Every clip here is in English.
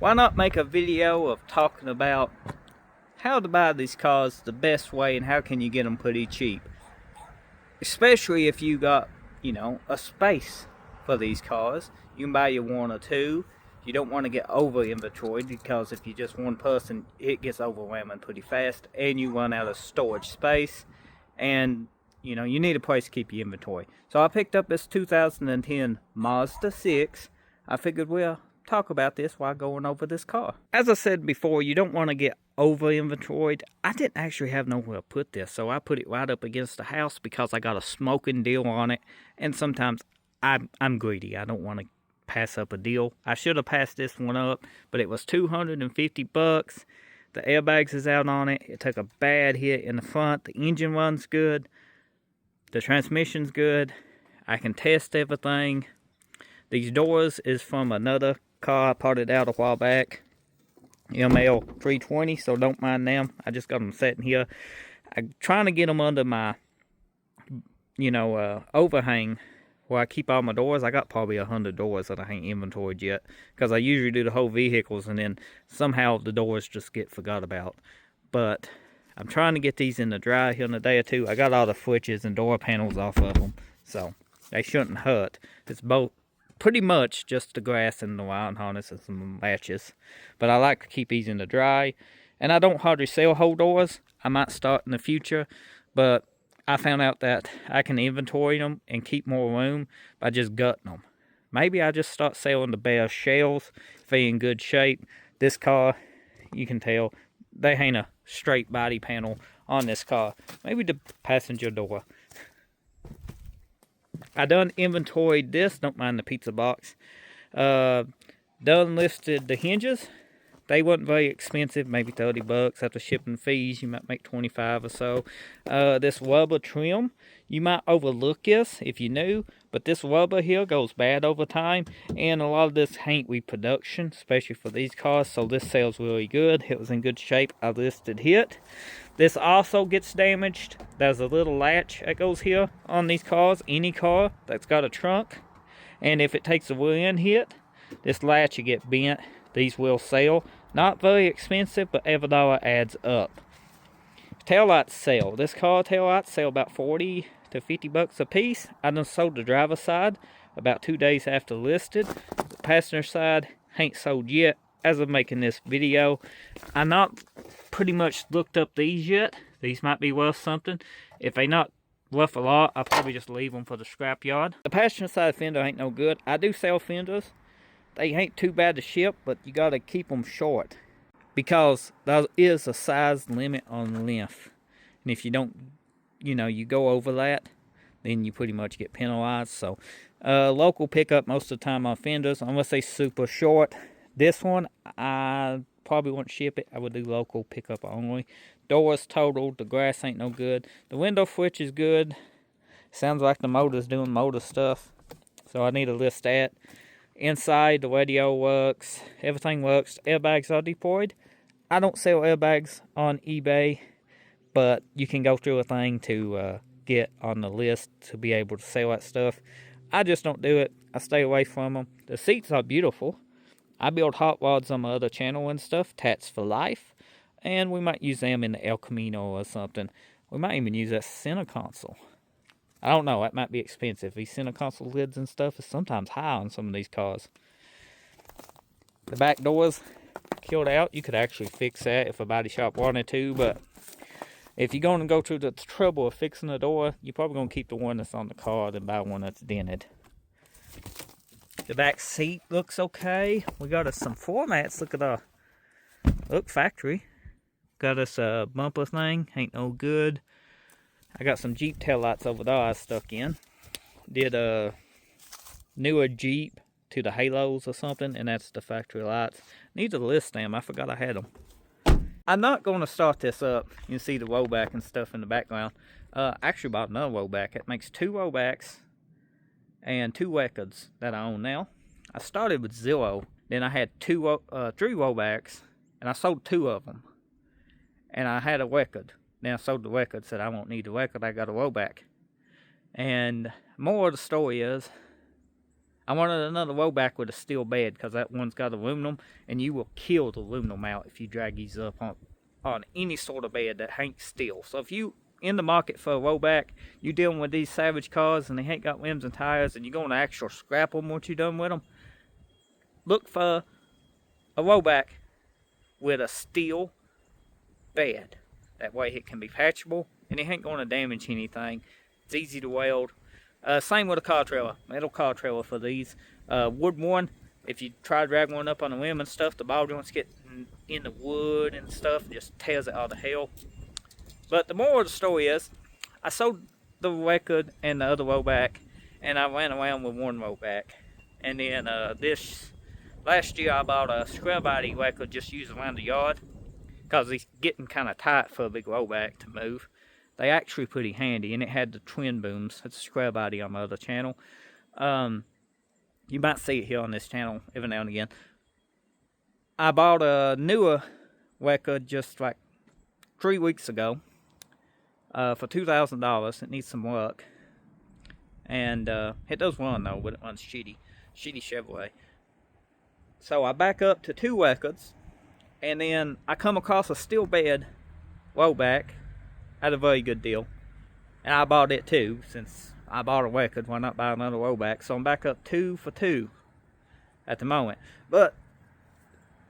why not make a video of talking about how to buy these cars the best way and how can you get them pretty cheap, especially if you got, a space for these cars. You can buy you one or two. You don't want to get over inventoried, because if you're just one person, it gets overwhelming pretty fast and you run out of storage space, and you need a place to keep your inventory. So I picked up this 2010 Mazda 6. I figured we'll talk about this while going over this car. As I said before, you don't want to get over inventoried. I didn't actually have nowhere to put this, so I put it right up against the house because I got a smoking deal on it, and sometimes I'm greedy. I don't want to pass up a deal. I should have passed this one up, but it was $250. The airbags is out on it. It took a bad hit in the front. The engine runs good. The transmission's good. I can test everything. These doors is from another car I parted out a while back, ML 320, so don't mind them. I just got them sitting here. I'm trying to get them under my, overhang where I keep all my doors. I got probably 100 doors that I ain't inventoried yet, because I usually do the whole vehicles and then somehow the doors just get forgot about. But I'm trying to get these in the dry here in a day or two. I got all the switches and door panels off of them, so they shouldn't hurt. It's both pretty much just the grass and the wiring harness and some latches. But I like to keep these in the dry. And I don't hardly sell whole doors. I might start in the future, but I found out that I can inventory them and keep more room by just gutting them. Maybe I just start selling the bare shells if they're in good shape. This car, you can tell, they ain't a straight body panel on this car. Maybe the passenger door. I done inventoried this, don't mind the pizza box. Done listed the hinges. They wasn't very expensive, maybe $30 after shipping fees. You might make 25 or so. This rubber trim, you might overlook this if you knew, but this rubber here goes bad over time, and a lot of this ain't reproduction, especially for these cars, so this sells really good. It was in good shape. I listed it. This also gets damaged. There's a little latch that goes here on these cars, any car that's got a trunk, and if it takes a wind hit, this latch will get bent. These will sell. Not very expensive, but every dollar adds up. Taillights sell. This car taillights sell about 40 to 50 bucks a piece. I done sold the driver's side about 2 days after listed. The passenger side ain't sold yet as of making this video. I not pretty much looked up these yet. These might be worth something. If they not worth a lot, I'll probably just leave them for the scrap yard. The passenger side fender ain't no good. I do sell fenders. They ain't too bad to ship, but you got to keep them short, because there is a size limit on length. And if you don't, you go over that, then you pretty much get penalized. So local pickup most of the time on fenders, unless they super short. This one, I probably won't ship it. I would do local pickup only. Doors totaled. The grass ain't no good. The window switch is good. Sounds like the motor's doing motor stuff, so I need to list that. Inside, the radio works. Everything works. Airbags are deployed. I don't sell airbags on eBay, but you can go through a thing to get on the list to be able to sell that stuff. I just don't do it. I stay away from them. The seats are beautiful. I build hot rods on my other channel and stuff, TattsForLife, and we might use them in the El Camino or something. We might even use that center console. I don't know, that might be expensive. These center console lids and stuff is sometimes high on some of these cars. The back doors killed out. You could actually fix that if a body shop wanted to, but if you're going to go through the trouble of fixing the door, you're probably going to keep the one that's on the car than buy one that's dented. The back seat looks okay. We got us some floor mats. Look at the factory. Got us a bumper thing. Ain't no good. I got some Jeep taillights over there I stuck in. Did a newer Jeep to the Halos or something, and that's the factory lights. Need to list them. I forgot I had them. I'm not going to start this up. You can see the rollback and stuff in the background. Actually bought another rollback. It makes 2 rollbacks and 2 records that I own now. I started with 0. Then I had 3 rollbacks, and I sold 2 of them. And I had a record. Then I sold the record, said I won't need the record, I got a rollback. And more of the story is, I wanted another rollback with a steel bed because that one's got aluminum, and you will kill the aluminum out if you drag these up on any sort of bed that ain't steel. So if you in the market for a rollback, you dealing with these Savage cars and they ain't got rims and tires, and you're going to actually scrap them once you're done with them, look for a rollback with a steel bed. That way it can be patchable and it ain't going to damage anything. It's easy to weld. Same with a car trailer, metal car trailer for these. Wood one, if you try to drag one up on the rim and stuff, the ball joints get in the wood and stuff, and just tears it all to hell. But the moral of the story is, I sold the record and the other rollback, and I ran around with one rollback. And then this last year I bought a square body record just used around the yard, because it's getting kind of tight for a big rollback to move. They actually pretty handy, and it had the twin booms. It's a square body on my other channel. You might see it here on this channel every now and again. I bought a newer record just like 3 weeks ago for $2,000. It needs some work, and it does run though, but it runs shitty Chevrolet. So I back up to 2 records, and then I come across a steel bed rollback at a very good deal, and I bought it too. Since I bought a record, why not buy another rollback? So I'm back up 2 for 2 at the moment. But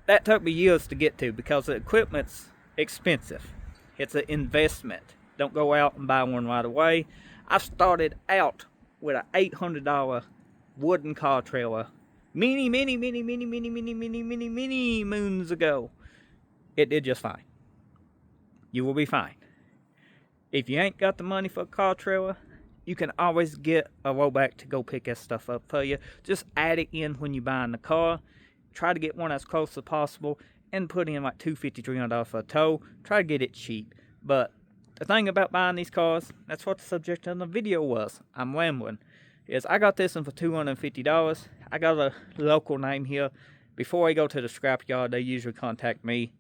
that took me years to get to because the equipment's expensive. It's an investment. Don't go out and buy one right away. I started out with an $800 wooden car trailer many moons ago. It did just fine. You will be fine. If you ain't got the money for a car trailer, you can always get a rollback to go pick that stuff up for you. Just add it in when you're buying the car. Try to get one as close as possible and put in like $250, $300 for a tow. Try to get it cheap. But the thing about buying these cars, that's what the subject of the video was. I'm rambling. Is I got this one for $250. I got a local name here. Before I go to the scrapyard, they usually contact me.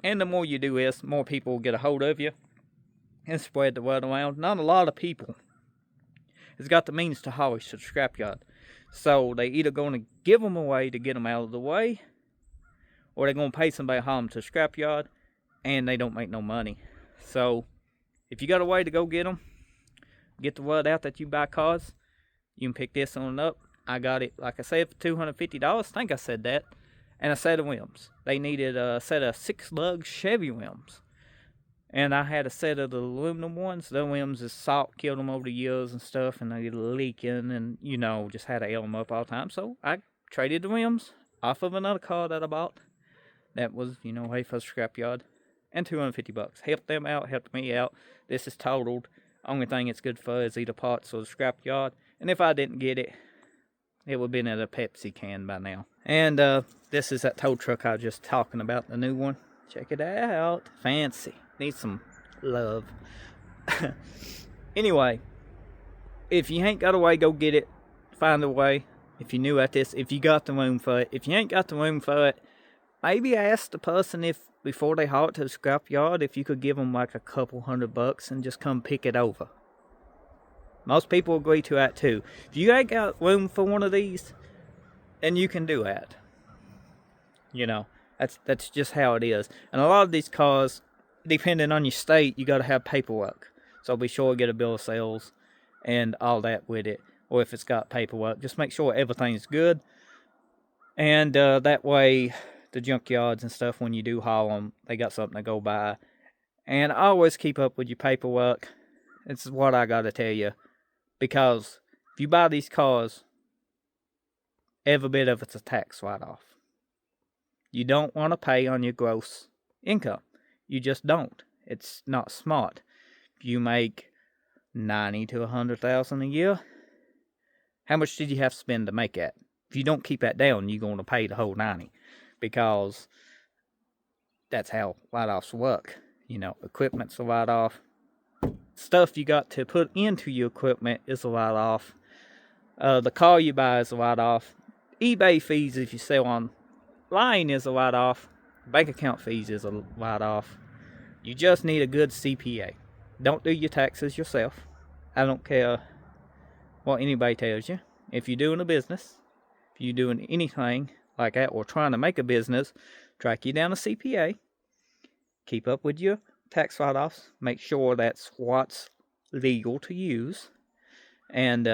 And the more you do this, more people will get a hold of you and spread the word around. Not a lot of people has got the means to haul to the scrapyard. So they either going to give them away to get them out of the way, or they're going to pay somebody to haul them to the scrapyard, and they don't make no money. So if you got a way to go get them, get the word out that you buy cars, you can pick this one up. I got it, like I said, for $250. I think I said that. And a set of rims. They needed a set of 6-lug Chevy rims. And I had a set of the aluminum ones. The rims is salt killed them over the years and stuff, and they leaking, and just had to air them up all the time. So I traded the rims off of another car that I bought. That was, hey, for the scrapyard. And $250. Helped them out, helped me out. This is totaled. Only thing it's good for is either parts or the scrapyard. And if I didn't get it, it would have been at a Pepsi can by now. And this is that tow truck I was just talking about, the new one. Check it out. Fancy. Needs some love. Anyway, if you ain't got a way, go get it. Find a way. If you're new at this, if you got the room for it. If you ain't got the room for it, maybe ask the person before they haul it to the scrapyard, if you could give them like a couple $100 and just come pick it over. Most people agree to that too. If you ain't got room for one of these, then you can do that. That's just how it is. And a lot of these cars, depending on your state, you got to have paperwork. So be sure to get a bill of sales and all that with it. Or if it's got paperwork, just make sure everything's good. And that way, the junkyards and stuff, when you do haul them, they got something to go by. And always keep up with your paperwork. It's what I got to tell you. Because if you buy these cars, every bit of it's a tax write-off. You don't want to pay on your gross income. You just don't. It's not smart. If you make $90,000 to $100,000 a year, how much did you have to spend to make that? If you don't keep that down, you're going to pay the whole 90, because that's how write-offs work. Equipment's a write-off. Stuff you got to put into your equipment is a write-off. The car you buy is a write-off. eBay fees if you sell online is a write-off. Bank account fees is a write-off. You just need a good CPA. Don't do your taxes yourself. I don't care what anybody tells you. if you're doing a business, if you're doing anything like that or trying to make a business, track you down a CPA, keep up with your tax write-offs, make sure that's what's legal to use, and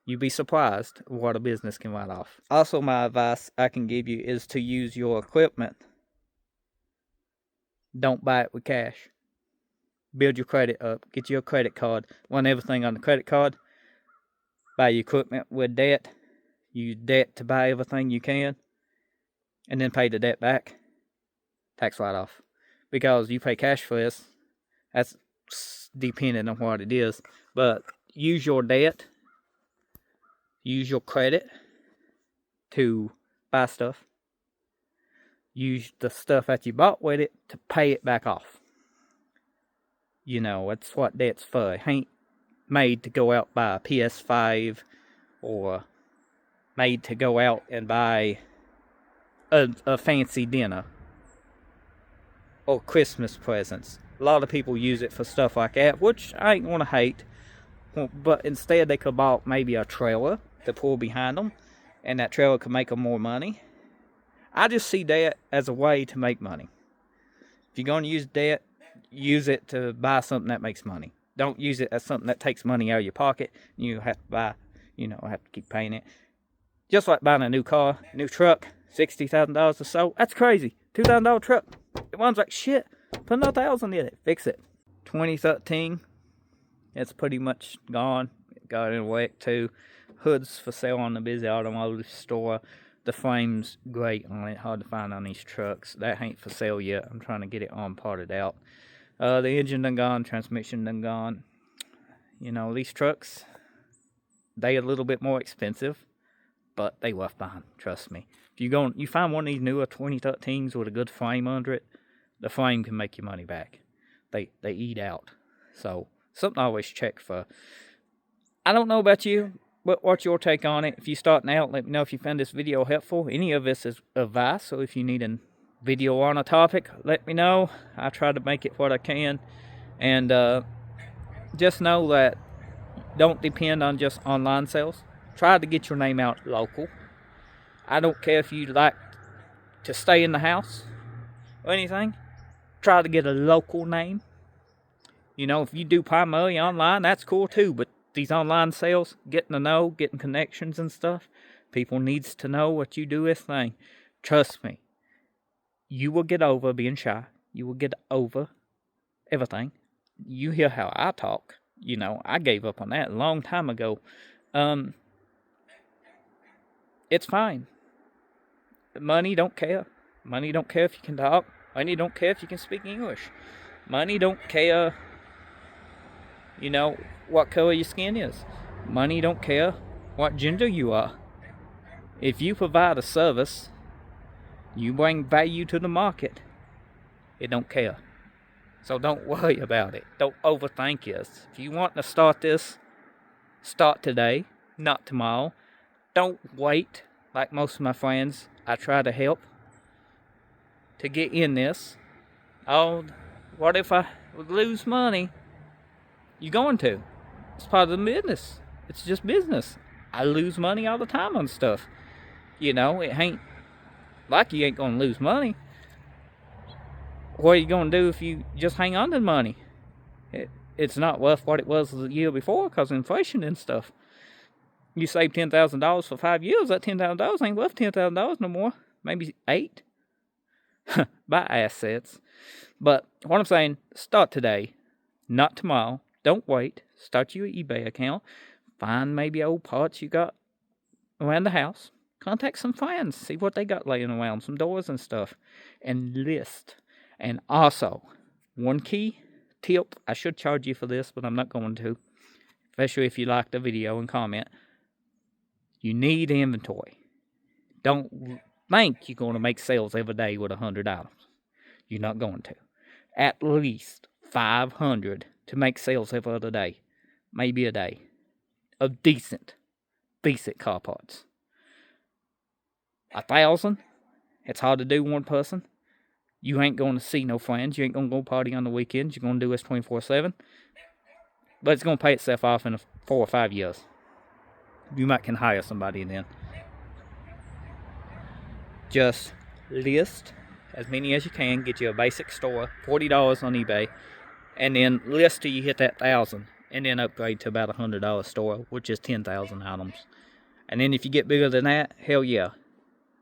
you'd be surprised what a business can write off. Also, my advice I can give you is to use your equipment. Don't buy it with cash. Build your credit up. Get you a credit card. Run everything on the credit card. Buy your equipment with debt. Use debt to buy everything you can. And then pay the debt back. Tax write-off. Because you pay cash for this. That's depending on what it is. But use your debt. Use your credit to buy stuff. Use the stuff that you bought with it to pay it back off. You know, that's what debt's for. It ain't made to go out buy a PS5 or made to go out and buy a fancy dinner or Christmas presents. A lot of people use it for stuff like that, which I ain't gonna hate. But instead they could buy maybe a trailer to pull behind them, and that trailer could make them more money. I just see debt as a way to make money. If you're going to use debt, use it to buy something that makes money. Don't use it as something that takes money out of your pocket. You have to buy, have to keep paying it. Just like buying a new car, new truck, $60,000 or so. That's crazy. $2,000 truck. It runs like shit. Put another 1,000 in it. Fix it. 2013. It's pretty much gone. It got in a wreck too. Hoods for sale on the busy automotive store. The frame's great on it. Hard to find on these trucks. That ain't for sale yet. I'm trying to get it on parted out. The engine done gone. Transmission done gone. These trucks, they a little bit more expensive, but they worth buying. Trust me. If you find one of these newer 2013s with a good frame under it, the frame can make your money back. They eat out. So something I always check for. I don't know about you. What's your take on it? If you're starting out, let me know if you found this video helpful. Any of this is advice, so if you need a video on a topic, let me know. I try to make it what I can. And just know that don't depend on just online sales. Try to get your name out local. I don't care if you like to stay in the house or anything. Try to get a local name. If you do primarily online, that's cool too, but these online sales, getting to know, getting connections and stuff, people needs to know what you do this thing. Trust me, you will get over being shy. You will get over everything. You hear how I talk. I gave up on that a long time ago. It's fine. Money don't care. Money don't care if you can talk. Money don't care if you can speak English. Money don't care what color your skin is. Money don't care what gender you are. If you provide a service, you bring value to the market, it don't care. So don't worry about it. Don't overthink this. If you want to start this, start today, not tomorrow. Don't wait like most of my friends I try to help to get in this. Oh, what if I would lose money? You're going to. It's part of the business. It's just business. I lose money all the time on stuff. It ain't like you ain't going to lose money. What are you going to do if you just hang on to the money? It's not worth what it was the year before because of inflation and stuff. You save $10,000 for 5 years, that $10,000 ain't worth $10,000 no more. Maybe 8. Buy assets. But what I'm saying, start today, not tomorrow. Don't wait. Start your eBay account. Find maybe old parts you got around the house. Contact some friends. See what they got laying around. Some doors and stuff. And list. And also, one key tip. I should charge you for this, but I'm not going to. Especially if you like the video and comment. You need inventory. Don't think you're going to make sales every day with $100. You're not going to. At least 500 to make sales every other day, maybe a day, of decent, basic car parts. 1,000, it's hard to do one person. You ain't going to see no friends. You ain't going to go party on the weekends. You're going to do this 24/7. But it's going to pay itself off in 4 or 5 years. You might can hire somebody then. Just list as many as you can. Get you a basic store, $40 on eBay, and then list till you hit that 1,000, and then upgrade to about $100 store, which is 10,000 items. And then if you get bigger than that, hell yeah.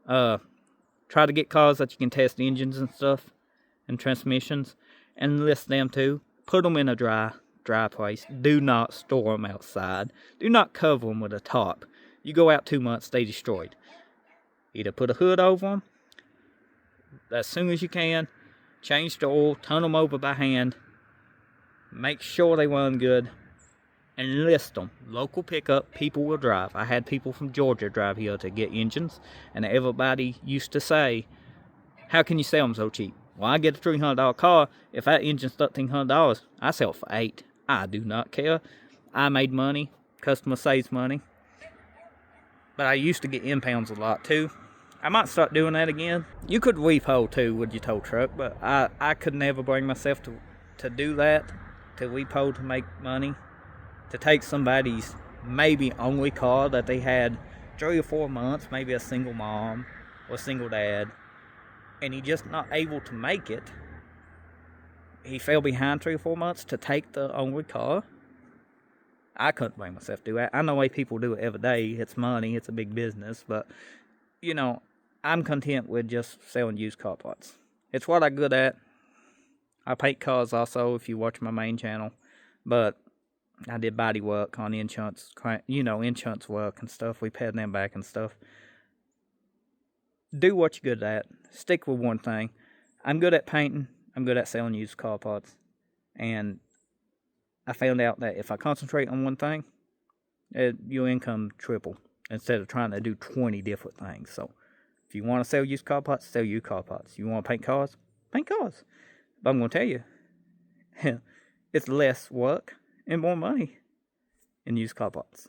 Try to get cars that you can test engines and stuff, and transmissions, and list them too. Put them in a dry place. Do not store them outside. Do not cover them with a tarp. You go out 2 months, they destroyed. Either put a hood over them as soon as you can, change the oil, turn them over by hand, make sure they run good, and list them. Local pickup, people will drive. I had people from Georgia drive here to get engines, and everybody used to say, how can you sell them so cheap? Well, I get a $300 car. If that engine's $1,300, I sell it for $8. I do not care. I made money. Customer saves money. But I used to get impounds a lot too. I might start doing that again. You could repo too with your tow truck, but I could never bring myself to do that, to repo to make money, to take somebody's maybe only car that they had 3 or 4 months, maybe a single mom or a single dad, and he just not able to make it. He fell behind 3 or 4 months to take the only car. I couldn't bring myself to do that. I know why people do it every day. It's money. It's a big business. But, you know, I'm content with just selling used car parts. It's what I'm good at. I paint cars also, if you watch my main channel. But I did body work on insurance, insurance work and stuff. We paid them back and stuff. Do what you're good at. Stick with one thing. I'm good at painting. I'm good at selling used car parts. And I found out that if I concentrate on one thing, your income triple instead of trying to do 20 different things. So if you want to sell used car parts, sell used car parts. You want to paint cars? Paint cars. But I'm going to tell you, it's less work and more money in used car parts.